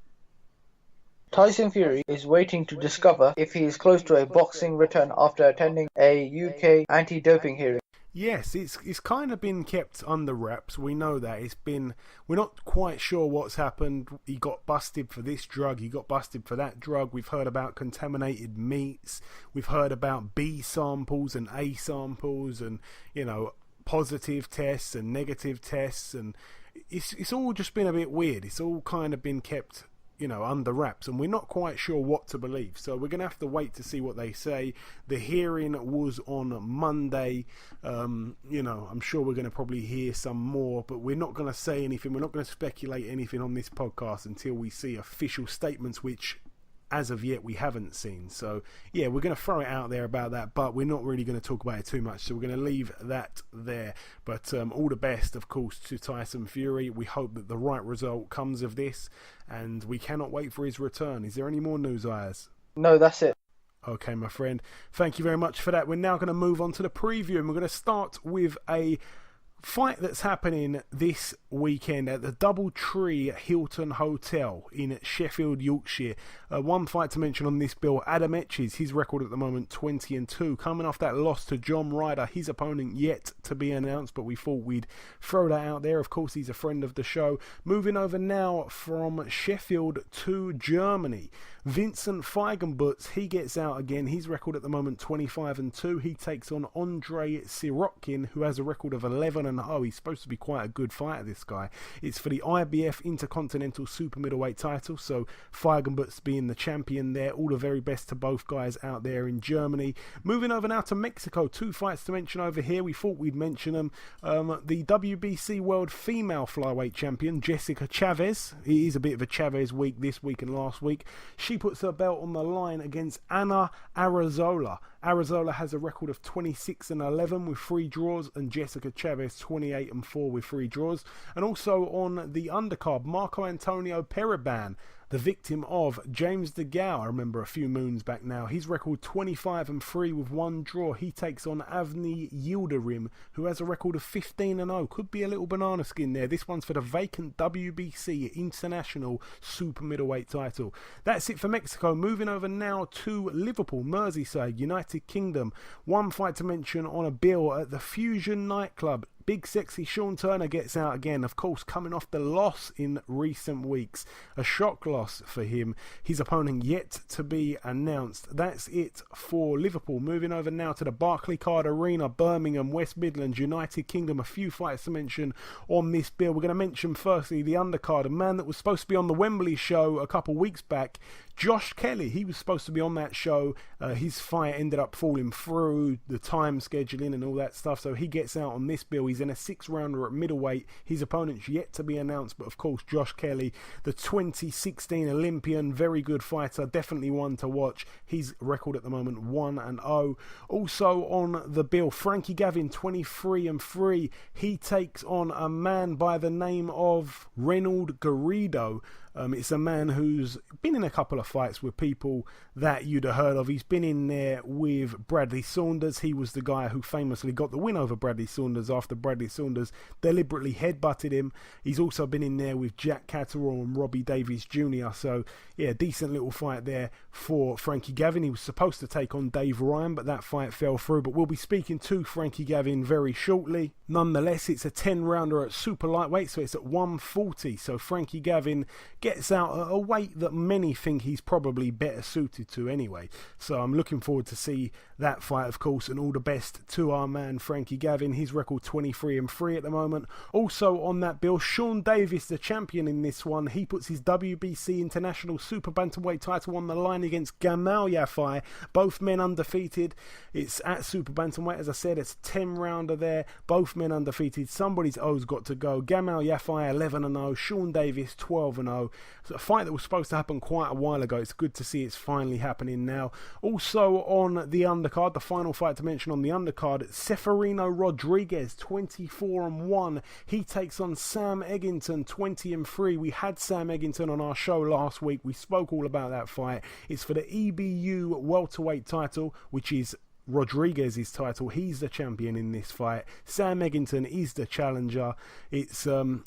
Tyson Fury is waiting to discover if he is close to a boxing return after attending a UK anti-doping hearing. Yes, it's kind of been kept under wraps. We know that we're not quite sure what's happened. He got busted for this drug, he got busted for that drug. We've heard about contaminated meats. We've heard about B samples and A samples, and positive tests and negative tests, and it's all just been a bit weird. It's all kind of been kept under wraps, and we're not quite sure what to believe. So we're going to have to wait to see what they say. The hearing was on Monday. I'm sure we're going to probably hear some more, but we're not going to say anything. We're not going to speculate anything on this podcast until we see official statements, which as of yet we haven't seen. So yeah, we're going to throw it out there about that, but we're not really going to talk about it too much, so we're going to leave that there. But all the best, of course, to Tyson Fury. We hope that the right result comes of this, and we cannot wait for his return. Is there any more news, Ayaz? No, that's it. Okay, my friend, thank you very much for that. We're now going to move on to the preview, and we're going to start with a fight that's happening this weekend at the Doubletree Hilton Hotel in Sheffield, Yorkshire. One fight to mention on this bill, Adam Etches, his record at the moment 20-2, coming off that loss to John Ryder. His opponent yet to be announced, but we thought we'd throw that out there. Of course, he's a friend of the show. Moving over now from Sheffield to Germany, Vincent Feigenbutz, he gets out again. His record at the moment 25-2. He takes on Andrei Sirotkin, who has a record of 11-0. He's supposed to be quite a good fighter, this guy. It's for the IBF Intercontinental Super Middleweight title, so Feigenbutz being the champion there. All the very best to both guys out there in Germany. Moving over now to Mexico, two fights to mention over here. We thought we'd mention them. The WBC World Female Flyweight Champion, Jessica Chavez. It is a bit of a Chavez week this week and last week. She puts her belt on the line against Ana Arrazola. Arrazola has a record of 26-11 with 3 draws, and Jessica Chavez 28-4 with 3 draws. And also on the undercard, Marco Antonio Periban, the victim of James DeGao, I remember a few moons back now. His record 25-3 with 1 draw. He takes on Avni Yildirim, who has a record of 15-0. Could be a little banana skin there. This one's for the vacant WBC International Super Middleweight title. That's it for Mexico. Moving over now to Liverpool, Merseyside, United Kingdom. One fight to mention on a bill at the Fusion nightclub. Big sexy Sean Turner gets out again, of course, coming off the loss in recent weeks. A shock loss for him. His opponent yet to be announced. That's it for Liverpool. Moving over now to the Barclaycard Arena, Birmingham, West Midlands, United Kingdom. A few fights to mention on this bill. We're going to mention firstly the undercard. A man that was supposed to be on the Wembley show a couple weeks back, Josh Kelly. He was supposed to be on that show. His fight ended up falling through, the time scheduling and all that stuff, so he gets out on this bill. He's in a 6-rounder at middleweight. His opponent's yet to be announced, but of course Josh Kelly, the 2016 Olympian, very good fighter, definitely one to watch. His record at the moment 1-0. Also on the bill, Frankie Gavin 23-3. He takes on a man by the name of Renald Garrido. It's a man who's been in a couple of fights with people that you'd have heard of. He's been in there with Bradley Saunders. He was the guy who famously got the win over Bradley Saunders after Bradley Saunders deliberately headbutted him. He's also been in there with Jack Catterall and Robbie Davies Jr. So, yeah, decent little fight there for Frankie Gavin. He was supposed to take on Dave Ryan, but that fight fell through. But we'll be speaking to Frankie Gavin very shortly. Nonetheless, it's a 10-rounder at super lightweight, so it's at 140. So Frankie Gavin gets out at a weight that many think he's probably better suited to anyway. So I'm looking forward to see that fight, of course, and all the best to our man Frankie Gavin. His record 23-3 at the moment. Also on that bill, Sean Davis, the champion in this one. He puts his WBC International Super Bantamweight title on the line against Gamal Yafai. Both men undefeated. It's at Super Bantamweight, as I said. It's a 10-rounder there. Both men undefeated. Somebody's O's got to go. Gamal Yafai 11-0. Sean Davis 12-0. It's a fight that was supposed to happen quite a while ago. It's good to see it's finally happening now. Also on the undercard, the final fight to mention on the undercard, Seferino Rodriguez 24-1. He takes on Sam Eggington 20-3. We had Sam Eggington on our show last week. We spoke all about that fight. It's for the EBU welterweight title, which is Rodriguez's title. He's the champion in this fight. Sam Eggington is the challenger. It's the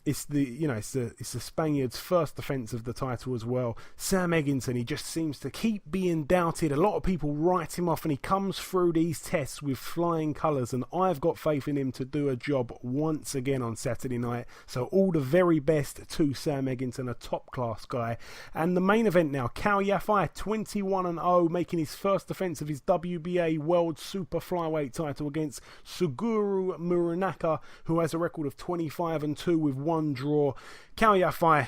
Spaniard's first defense of the title as well. Sam Eggington, he just seems to keep being doubted. A lot of people write him off, and he comes through these tests with flying colours, and I've got faith in him to do a job once again on Saturday night. So all the very best to Sam Eggington, a top class guy. And the main event now, Cal Yafai 21-0, making his first defense of his WBA World world super flyweight title against Suguru Muranaka, who has a record of 25-2 with 1 draw. Kell Yafai,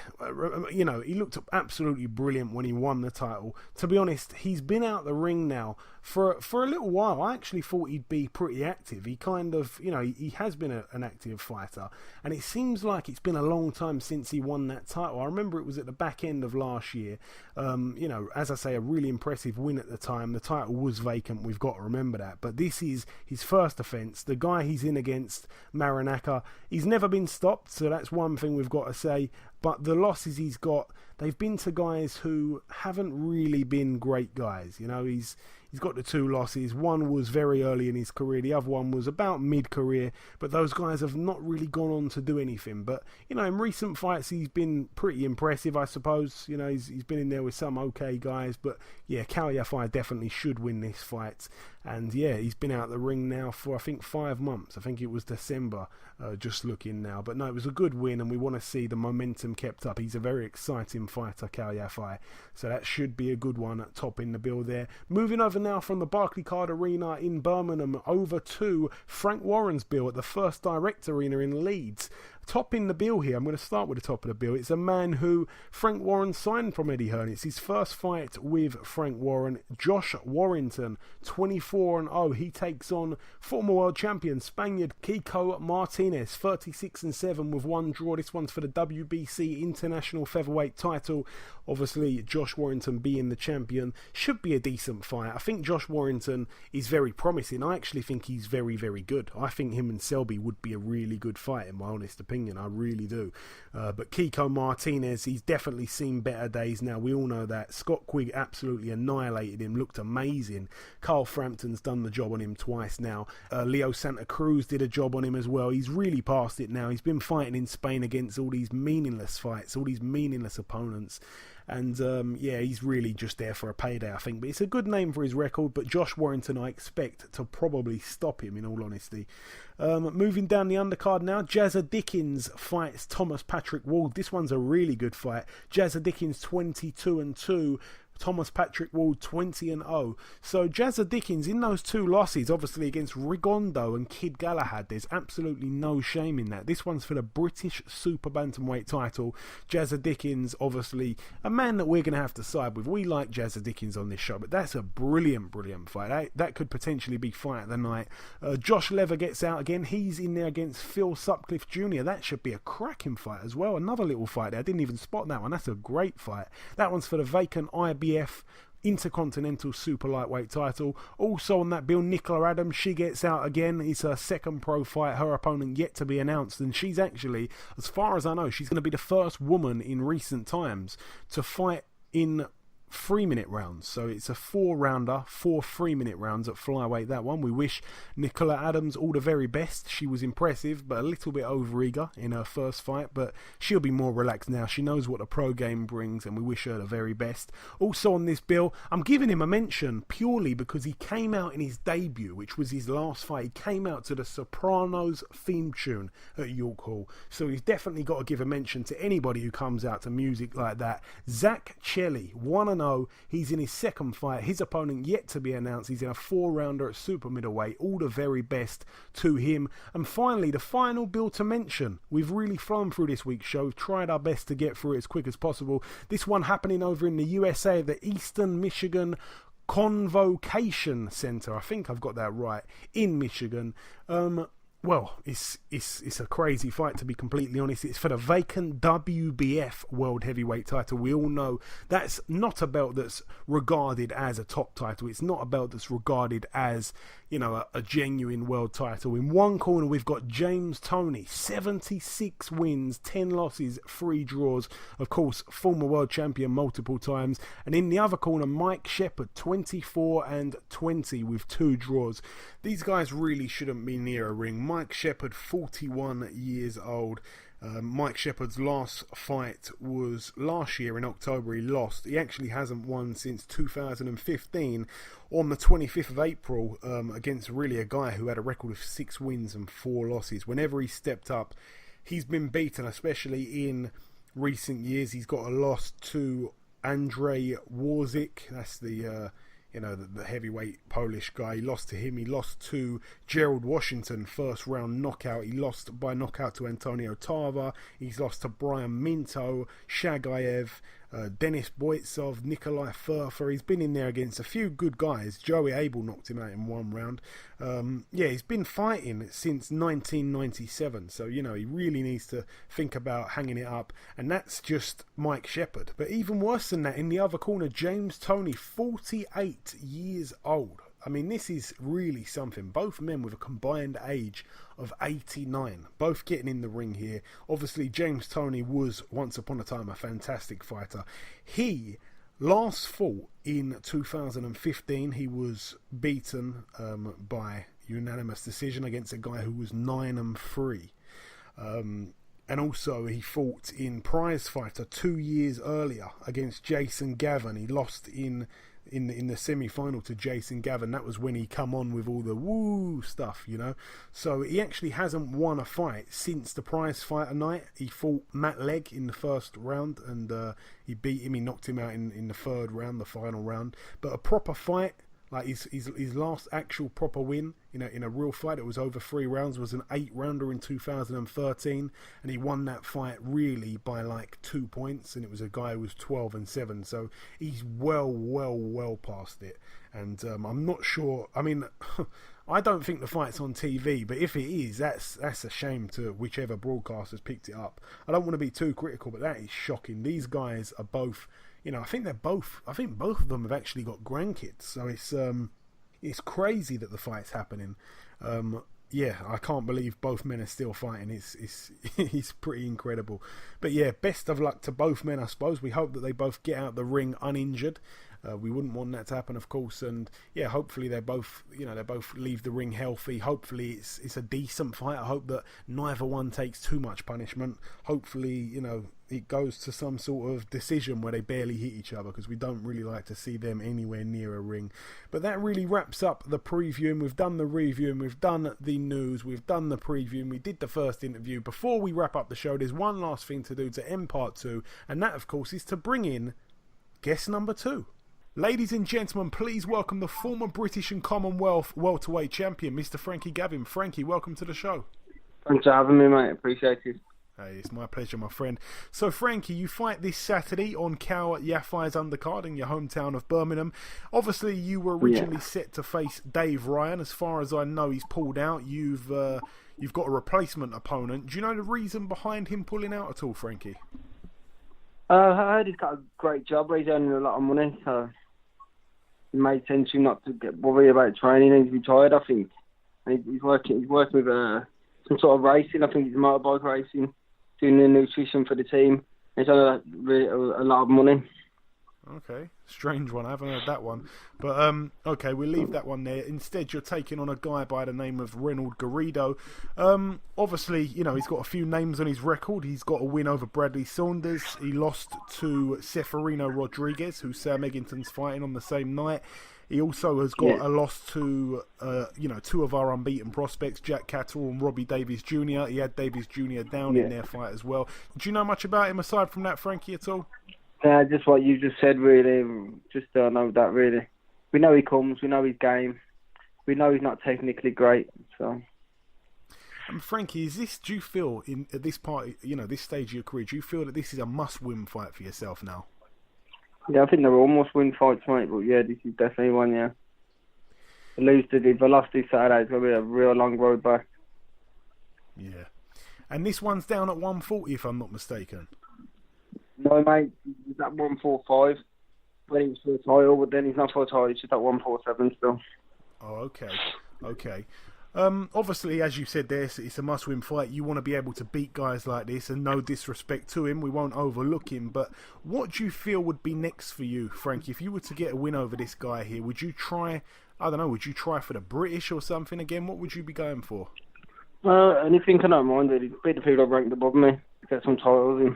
he looked absolutely brilliant when he won the title. To be honest, he's been out the ring now for a little while. I actually thought he'd be pretty active. He kind of, he has been an active fighter, and it seems like it's been a long time since he won that title. I remember it was at the back end of last year. As I say, a really impressive win at the time. The title was vacant, we've got to remember that. But this is his first offence. The guy he's in against, Muranaka, he's never been stopped, so that's one thing we've got to say. But the losses he's got, they've been to guys who haven't really been great guys. He's got the 2 losses. One was very early in his career. The other one was about mid-career. But those guys have not really gone on to do anything. But, in recent fights, he's been pretty impressive, I suppose. He's been in there with some okay guys. But, yeah, Kell Yafai definitely should win this fight. And, yeah, he's been out the ring now for, I think, 5 months. I think it was December, just looking now. But, no, it was a good win, and we want to see the momentum kept up. He's a very exciting fighter, Kell Yafai. So that should be a good one at top in the bill there. Moving over now from the Barclaycard Arena in Birmingham over to Frank Warren's bill at the First Direct Arena in Leeds. Top in the bill here, I'm going to start with the top of the bill. It's a man who Frank Warren signed from Eddie Hearn. It's his first fight with Frank Warren. Josh Warrington, 24-0. He takes on former world champion Spaniard Kiko Martinez, 36-7 with 1 draw. This one's for the WBC International Featherweight title. Obviously, Josh Warrington being the champion should be a decent fight. I think Josh Warrington is very promising. I actually think he's very, very good. I think him and Selby would be a really good fight, in my honest opinion. I really do. But Kiko Martinez, he's definitely seen better days now. We all know that. Scott Quigg absolutely annihilated him. Looked amazing. Carl Frampton's done the job on him twice now. Leo Santa Cruz did a job on him as well. He's really past it now. He's been fighting in Spain against all these meaningless fights, all these meaningless opponents. And, he's really just there for a payday, I think. But it's a good name for his record. But Josh Warrington, I expect to probably stop him, in all honesty. Moving down the undercard now, Jazza Dickens fights Thomas Patrick Ward. This one's a really good fight. Jazza Dickens 22-2. Thomas Patrick Ward 20-0. So Jazza Dickens in those 2 losses, obviously against Rigondo and Kid Galahad, there's absolutely no shame in that. This one's for the British Super Bantamweight title. Jazza Dickens, obviously a man that we're going to have to side with. We like Jazza Dickens on this show, but that's a brilliant fight. That could potentially be fight of the night. Josh Lever gets out again. He's in there against Phil Sutcliffe Jr. That should be a cracking fight as well. Another little fight there. I didn't even spot that one. That's a great fight. That one's for the vacant IBF Intercontinental Super Lightweight title. Also on that bill, Nicola Adams, she gets out again. It's her second pro fight. Her opponent yet to be announced, and she's actually, as far as I know, she's going to be the first woman in recent times to fight in 3-minute rounds. So it's a 4-rounder, 4 3-minute rounds at flyweight, that one. We wish Nicola Adams all the very best. She was impressive, but a little bit overeager in her first fight, but she'll be more relaxed now. She knows what the pro game brings, and we wish her the very best. Also on this bill, I'm giving him a mention purely because he came out in his debut, which was his last fight. He came out to the Sopranos theme tune at York Hall, so he's definitely got to give a mention to anybody who comes out to music like that. Zach Chelli, 1-0. He's in his second fight. His opponent yet to be announced. He's in a 4-rounder at super middleweight. All the very best to him. And finally, the final bill to mention. We've really flown through this week's show. We've tried our best to get through it as quick as possible. This one happening over in the USA, the Eastern Michigan Convocation Center. I think I've got that right. In Michigan. Well, it's a crazy fight, to be completely honest. It's for the vacant WBF World Heavyweight title. We all know that's not a belt that's regarded as a top title. It's not a belt that's regarded as, a genuine world title. In one corner, we've got James Toney, 76 wins, 10 losses, 3 draws. Of course, former world champion multiple times. And in the other corner, Mike Shepard, 24-20 with 2 draws. These guys really shouldn't be near a ring. Mike Shepard, 41 years old. Mike Shepard's last fight was last year in October. He lost. He actually hasn't won since 2015 on the 25th of April against really a guy who had a record of 6 wins and 4 losses. Whenever he stepped up, he's been beaten, especially in recent years. He's got a loss to Andrei Warzik. That's the the heavyweight Polish guy. He lost to him. He lost to Gerald Washington, first round knockout. He lost by knockout to Antonio Tarver. He's lost to Brian Minto, Shagayev, Denis Boytsov, Nikolai Furfer. He's been in there against a few good guys. Joey Abel knocked him out in one round. He's been fighting since 1997. So, he really needs to think about hanging it up. And that's just Mike Shepherd. But even worse than that, in the other corner, James Toney, 48 years old. I mean, this is really something. Both men with a combined age of 89. Both getting in the ring here. Obviously, James Toney was, once upon a time, a fantastic fighter. He last fought in 2015. He was beaten by unanimous decision against a guy who was 9-3. And also, he fought in Prize Fighter 2 years earlier against Jason Gavin. He lost in the semi-final to Jason Gavin. That was when he come on with all the woo stuff, So he actually hasn't won a fight since the Prize Fighter night. He fought Matt Legg in the first round, and he beat him. He knocked him out in the third round, the final round. But a proper fight, like his last actual proper win, in a real fight, it was over 3 rounds, was an 8-rounder in 2013, and he won that fight really by like 2 points, and it was a guy who was 12-7, so he's well past it. And I'm not sure, I mean, I don't think the fight's on TV, but if it is, that's a shame to whichever broadcasters picked it up. I don't want to be too critical, but that is shocking. These guys are both, I think both of them have actually got grandkids, so it's crazy that the fight's happening. I can't believe both men are still fighting. It's pretty incredible. But yeah, best of luck to both men, I suppose. We hope that they both get out the ring uninjured. We wouldn't want that to happen, of course, and hopefully they both leave the ring healthy. Hopefully it's a decent fight. I hope that neither one takes too much punishment. Hopefully, it goes to some sort of decision where they barely hit each other, because we don't really like to see them anywhere near a ring. But that really wraps up the preview, and we've done the review, and we've done the news, we've done the preview, and we did the first interview. Before we wrap up the show, there's one last thing to do to end part 2, and that, of course, is to bring in guest number 2. Ladies and gentlemen, please welcome the former British and Commonwealth welterweight champion, Mr. Frankie Gavin. Frankie, welcome to the show. Thanks for having me, mate. Appreciate it. Hey, it's my pleasure, my friend. So, Frankie, you fight this Saturday on Cal Yaffai's undercard in your hometown of Birmingham. Obviously, you were originally set to face Dave Ryan. As far as I know, he's pulled out. You've got a replacement opponent. Do you know the reason behind him pulling out at all, Frankie? I heard he's got a great job. He's earning a lot of money, so it made sense for him not to get worried about training. He's retired, I think. And he's working with some sort of racing. I think he's motorbike racing, doing the nutrition for the team. He's on a lot of money. Okay, strange one. I haven't heard that one. But, okay, we'll leave that one there. Instead, you're taking on a guy by the name of Renald Garrido. Obviously, he's got a few names on his record. He's got a win over Bradley Saunders. He lost to Seferino Rodriguez, who Sam Eggington's fighting on the same night. He also has got a loss to, two of our unbeaten prospects, Jack Catterall and Robbie Davies Jr. He had Davies Jr. down in their fight as well. Do you know much about him aside from that, Frankie, at all? Yeah, just what you just said, really. Just don't know that, really. We know he comes. We know his game. We know he's not technically great. So, Frankie, do you feel at this part, this stage of your career, do you feel that this is a must-win fight for yourself now? Yeah, I think they're almost win fights, mate. But yeah, this is definitely one. Yeah. If I lost this Saturday, it's gonna be a real long road back. Yeah, and this one's down at 140, if I'm not mistaken. No, mate, he's at 145 when he was for a title, but then he's not for a title, he's just at 147 still. Oh, okay. Obviously, as you said there, it's a must-win fight. You want to be able to beat guys like this, and no disrespect to him, we won't overlook him, but what do you feel would be next for you, Frankie? If you were to get a win over this guy here, would you try for the British or something again? What would you be going for? Anything I don't mind, really. Beat the people ranked above me, get some titles in.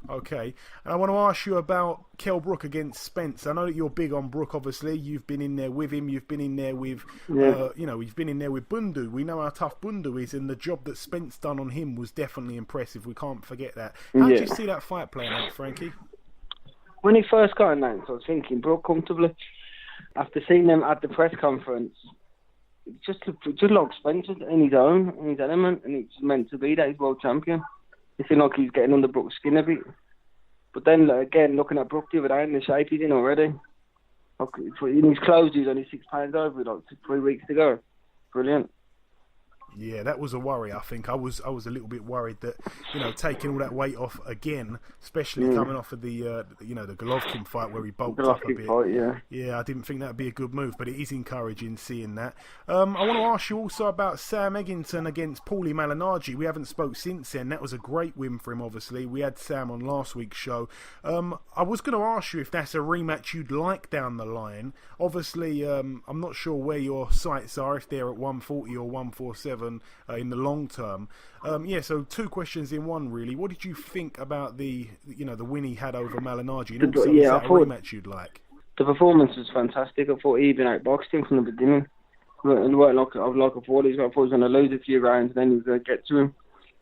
Okay, and I want to ask you about Kell Brook against Spence. I know that you're big on Brook, obviously. You've been in there with him. You've been in there with, you've been in there with Bundu. We know how tough Bundu is, and the job that Spence done on him was definitely impressive. We can't forget that. How did you see that fight playing out, Frankie? When he first got announced, I was thinking Brook comfortably. After seeing him at the press conference, just like Spence in his element, and it's meant to be that he's world champion. It seemed like he was getting under Brook's skin a bit. But then, again, looking at Brook the other day, and the shape he's in already. In his clothes, he's only 6 pounds over, like 3 weeks to go. Brilliant. Yeah, that was a worry. I think I was a little bit worried that, you know, taking all that weight off again, especially coming off of the the Golovkin fight where he bulked up a bit. Fight, yeah. Yeah, I didn't think that'd be a good move, but it is encouraging seeing that. I want to ask you also about Sam Eggington against Paulie Malignaggi. We haven't spoke since then. That was a great win for him. Obviously, we had Sam on last week's show. I was going to ask you if that's a rematch you'd like down the line. Obviously, I'm not sure where your sights are, if they're at 140 or 147. In the long term. So 2 questions in one really. What did you think about the win he had over Malignaggi? And also, is that a rematch you'd like? The performance was fantastic. I thought he even outboxed him from the beginning. It weren't like I thought he was going to lose a few rounds and then he was going to get to him.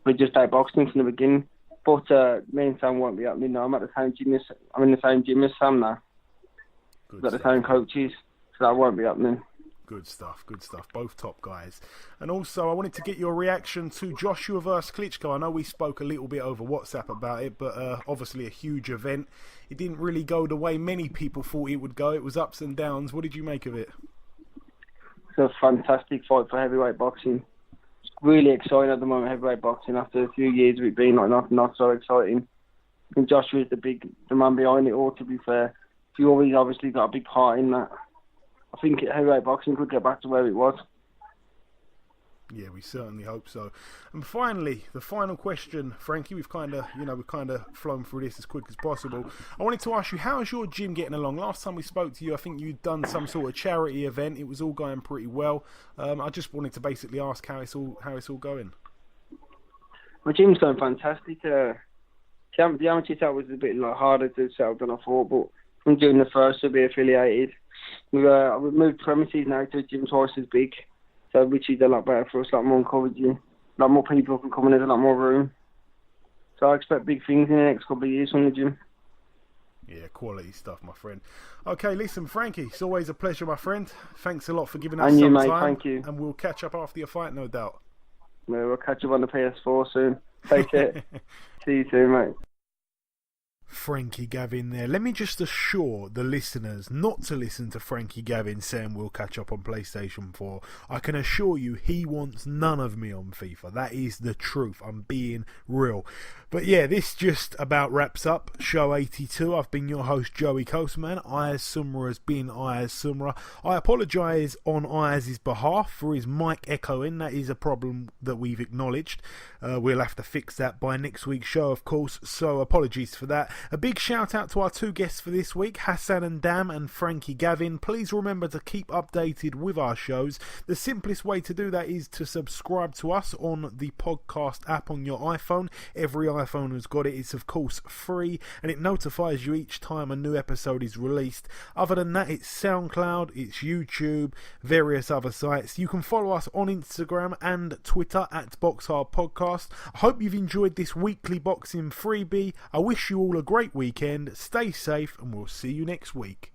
But just outboxed him from the beginning. But me and Sam won't be happening now. I'm in the same gym as Sam now. We've got the same coaches, so that won't be happening. Good stuff. Both top guys. And also, I wanted to get your reaction to Joshua versus Klitschko. I know we spoke a little bit over WhatsApp about it, but obviously a huge event. It didn't really go the way many people thought it would go. It was ups and downs. What did you make of it? It's a fantastic fight for heavyweight boxing. It's really exciting at the moment, heavyweight boxing, after a few years of it being not so exciting. I think Joshua's the man behind it all, to be fair. He's always obviously got a big part in that. I think heavyweight boxing could get back to where it was. Yeah, we certainly hope so. And finally, the final question, Frankie. We've kind of flown through this as quick as possible. I wanted to ask you, how is your gym getting along? Last time we spoke to you, I think you'd done some sort of charity event. It was all going pretty well. I just wanted to basically ask how it's all going. My gym's going fantastic. The amateur set was a bit harder to set up than I thought, but I'm doing the first to be affiliated. We've moved premises now to a gym twice as big, so which is a lot better for us, a lot more encouraging. A lot more people can come in, there's a lot more room. So I expect big things in the next couple of years from the gym. Yeah, quality stuff, my friend. Okay, listen, Frankie, it's always a pleasure, my friend. Thanks a lot for giving us and you, some mate, time. thank you. And we'll catch up after your fight, no doubt. Yeah, we'll catch up on the PS4 soon. Take care. See you soon, mate. Frankie Gavin there. Let me just assure the listeners not to listen to Frankie Gavin saying we'll catch up on PlayStation 4. I can assure you he wants none of me on FIFA. That is the truth. I'm being real. But yeah, this just about wraps up show 82. I've been your host, Joey Coastman. Ayaz Sumra has been Ayaz Sumra. I apologise on Ayaz's behalf for his mic echoing. That is a problem that we've acknowledged. We'll have to fix that by next week's show, of course, so apologies for that. A big shout out to our 2 guests for this week, Hassan N'Dam and Frankie Gavin. Please remember to keep updated with our shows. The simplest way to do that is to subscribe to us on the podcast app on your iPhone. Every iPhone has got it. It's of course free and it notifies you each time a new episode is released. Other than that, it's SoundCloud, it's YouTube, various other sites. You can follow us on Instagram and Twitter at BoxHard Podcast. I hope you've enjoyed this weekly boxing freebie. I wish you all a great weekend. Stay safe and we'll see you next week.